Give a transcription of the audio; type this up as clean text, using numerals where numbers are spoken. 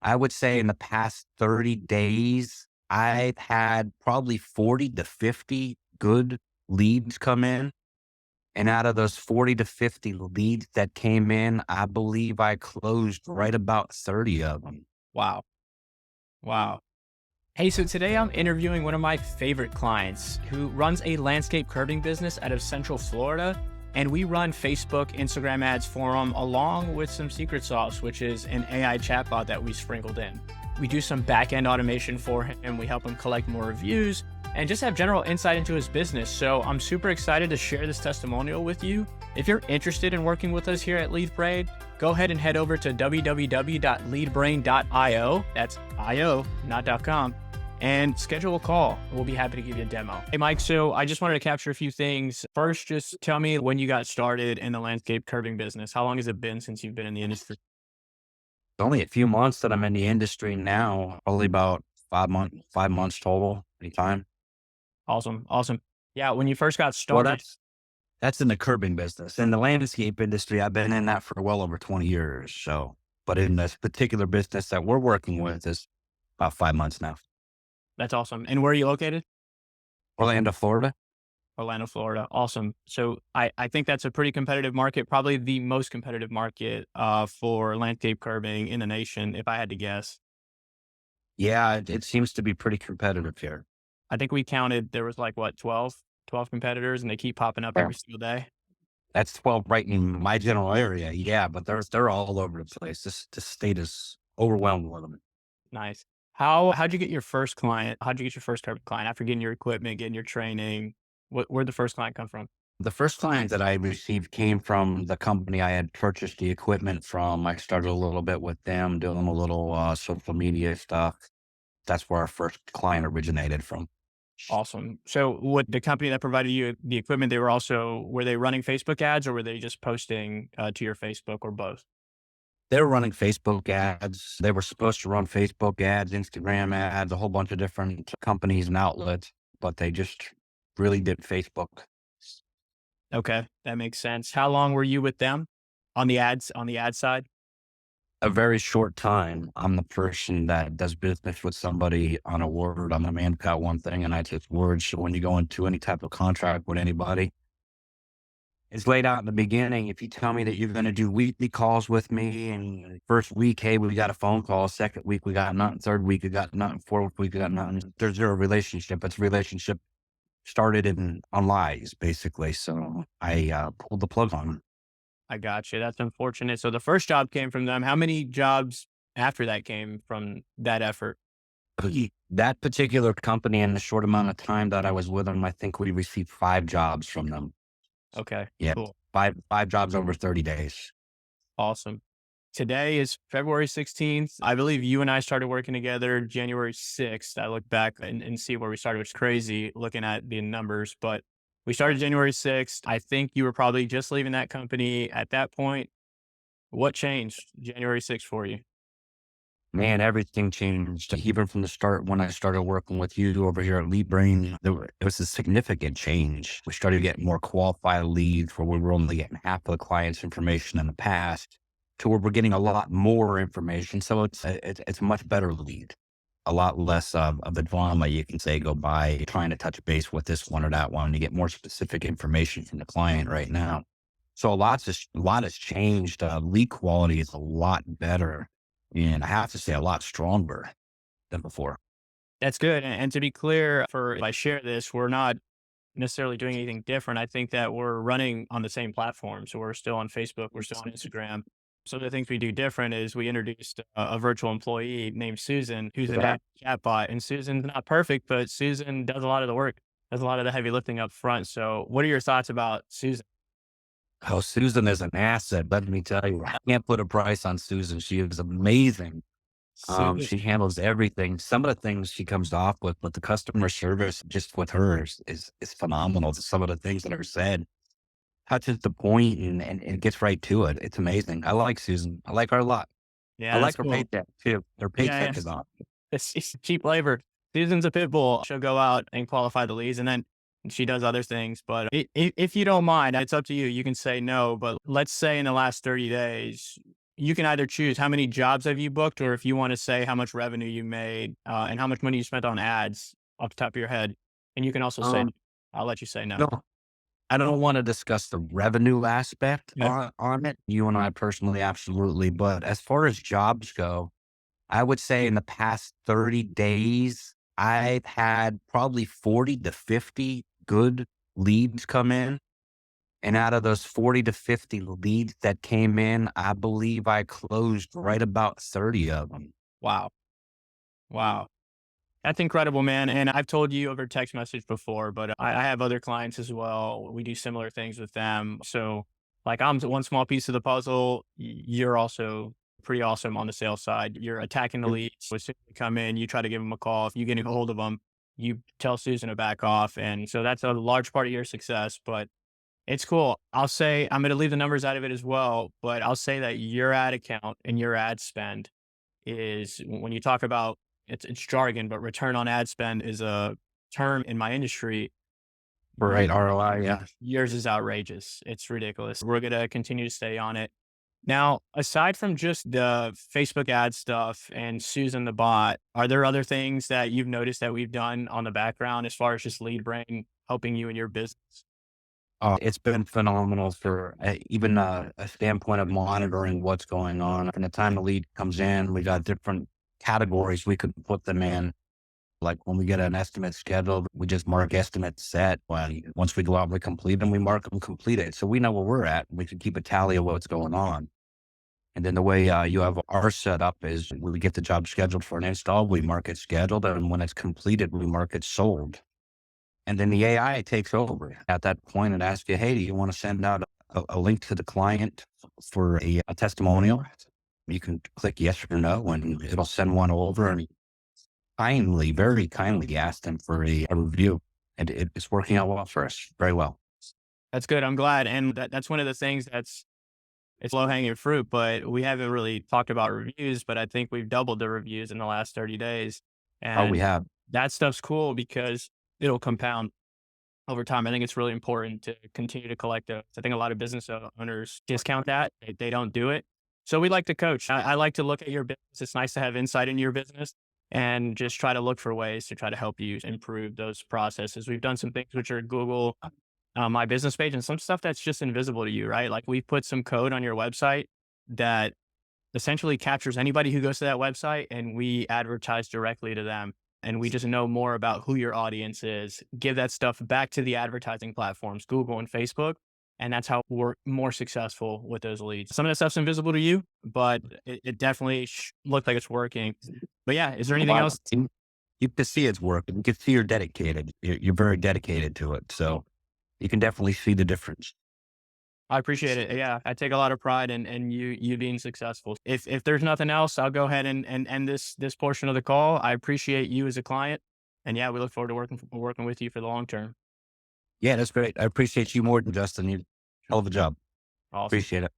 I would say in the past 30 days, I've had probably 40 to 50 good leads come in. And out of those 40 to 50 leads that came in, I believe I closed right about 30 of them. Wow. Wow. Hey, so today I'm interviewing one of my favorite clients who runs a landscape curbing business out of Central Florida. And we run Facebook, Instagram ads for him, along with some secret sauce, which is an AI chatbot that we sprinkled in. We do some back-end automation for him. We help him collect more reviews and just have general insight into his business. So I'm super excited to share this testimonial with you. If you're interested in working with us here at LeadBrain, go ahead and head over to www.leadbrain.io. That's IO, not .com. And schedule a call. We'll be happy to give you a demo. Hey, Mike, so I just wanted to capture a few things. First, just tell me when you got started in the landscape curbing business. How long has it been since you've been in the industry? It's only a few months that I'm in the industry now, probably about 5 months total anytime. Awesome. Awesome. Yeah, when you first got Well, started, that's in the curbing business. In the landscape industry, I've been in that for well over 20 years. So, but in this particular business that we're working with is about 5 months now. that's awesome. And where are you located? Orlando, Florida. Orlando, Florida. Awesome. So I think that's a pretty competitive market, probably the most competitive market for landscape curbing in the nation, if I had to guess. Yeah, it seems to be pretty competitive here. I think we counted, there was like what, 12 competitors, and they keep popping up Yeah. every single day. That's 12 right in my general area. Yeah, but they're all over the place. This state is overwhelmed with them. Nice. How'd you get your first client? How'd you get your first curbing client after getting your equipment, getting your training? Where'd the first client come from? The first client that I received came from the company I had purchased the equipment from. I started a little bit with them, doing a little social media stuff. That's where our first client originated from. Awesome. So what the company that provided you the equipment, were they running Facebook ads, or were they just posting to your Facebook, or both? They were running Facebook ads. They were supposed to run Facebook ads, Instagram ads, a whole bunch of different companies and outlets, but they just really did Facebook. Okay, that makes sense. How long were you with them on the ad side? A very short time. I'm the person that does business with somebody on a word. I'm the man who got one thing and I take words. So when you go into any type of contract with anybody, it's laid out in the beginning. If you tell me that you're going to do weekly calls with me, and first week, hey, we got a phone call. Second week, we got nothing. Third week, we got nothing. Fourth week, we got nothing. There's zero relationship. It's a relationship started on lies, basically. So I pulled the plug on them. I got you. That's unfortunate. So the first job came from them. How many jobs after that came from that effort? That particular company, in the short amount of time that I was with them, I think we received 5 jobs from them. Okay, Yeah, cool. five jobs over 30 days. Awesome. Today is February 16th. I believe you and I started working together January 6th. I look back and see where we started, which is crazy looking at the numbers, but we started January 6th. I think you were probably just leaving that company at that point. What changed January 6th for you? Man, everything changed. Even from the start, when I started working with you over here at LeadBrain, it was a significant change. We started getting more qualified leads where we were only getting half of the client's information in the past to where we're getting a lot more information. So it's a much better lead, a lot less of the drama you can say go by trying to touch base with this one or that one. You get more specific information from the client right now. So a lot has changed. Lead quality is a lot better. And I have to say a lot stronger than before. That's good. And to be clear, if I share this, we're not necessarily doing anything different. I think that we're running on the same platform. So we're still on Facebook, we're still on Instagram. Some of the things we do different is we introduced a virtual employee named Susan, who's an Yeah. chatbot. And Susan's not perfect, but Susan does a lot of the work, does a lot of the heavy lifting up front. So what are your thoughts about Susan? Oh, Susan is an asset. Let me tell you, I can't put a price on Susan. She is amazing. Susan, She handles everything. Some of the things she comes off with, but the customer service just with her is phenomenal. Some of the things that are said touches the point and gets right to it. It's amazing. I like Susan. I like her a lot. I yeah, that's like her cool. paycheck too. Her Yeah, paycheck is on. it's cheap labor. Susan's a pit bull. She'll go out and qualify the leads, and then she does other things. But if you don't mind, it's up to you. You can say no. But let's say in the last 30 days, you can either choose how many jobs have you booked, or if you want to say how much revenue you made, and how much money you spent on ads off the top of your head. And you can also say, Um, I'll let you say no. no, I don't want to discuss the revenue aspect Yeah. on it. You and I personally, absolutely. But as far as jobs go, I would say in the past 30 days, I've had probably 40 to 50 good leads come in. And out of those 40 to 50 leads that came in, I believe I closed right about 30 of them. Wow. Wow. That's incredible, man. And I've told you over text message before, but I have other clients as well. We do similar things with them. So, like, I'm one small piece of the puzzle. You're also pretty awesome on the sales side. You're attacking the leads. So as soon as they come in, you try to give them a call. If you get a hold of them, you tell Susan to back off. And so that's a large part of your success. But it's cool. I'll say I'm going to leave the numbers out of it as well, but I'll say that your ad account and your ad spend is when you talk about it's jargon, but return on ad spend is a term in my industry. Right, ROI, yeah. Yours is outrageous. It's ridiculous. We're going to continue to stay on it. Now, aside from just the Facebook ad stuff and Susan the bot, are there other things that you've noticed that we've done on the background as far as just lead brain helping you in your business? It's been phenomenal for even a standpoint of monitoring what's going on. From the time the lead comes in, we got different categories we could put them in. Like when we get an estimate scheduled, we just mark estimates set. Once we go out and we complete them, we mark them completed. So we know where we're at. We can keep a tally of what's going on. And then the way you have our setup is when we get the job scheduled for an install, we mark it scheduled. And when it's completed, we mark it sold. And then the AI takes over at that point and asks you, hey, do you want to send out a link to the client for a testimonial? You can click yes or no, and it'll send one over and kindly, very kindly ask them for a review. And it's working out well for us, very well. That's good. I'm glad. And that's one of the things it's low hanging fruit, but we haven't really talked about reviews, but I think we've doubled the reviews in the last 30 days. Oh, we And have. that stuff's cool because it'll compound over time. I think it's really important to continue to collect those. I think a lot of business owners discount that. They don't do it. So we like to coach. I like to look at your business. It's nice to have insight into your business and just try to look for ways to try to help you improve those processes. We've done some things which are Google My Business page and some stuff that's just invisible to you, right? Like we put some code on your website that essentially captures anybody who goes to that website and we advertise directly to them. And we just know more about who your audience is, give that stuff back to the advertising platforms, Google and Facebook. And that's how we're more successful with those leads. Some of that stuff's invisible to you, but it definitely looked like it's working. But yeah, is there anything Wow. else? You can see it's working. You can see you're dedicated. You're very dedicated to it. So you can definitely see the difference. I appreciate it. Yeah, I take a lot of pride in you being successful. If there's nothing else, I'll go ahead and end this portion of the call. I appreciate you as a client, and yeah, we look forward to working with you for the long term. Yeah, that's great. I appreciate you more than Justin. You hell of a job. Awesome. Appreciate it.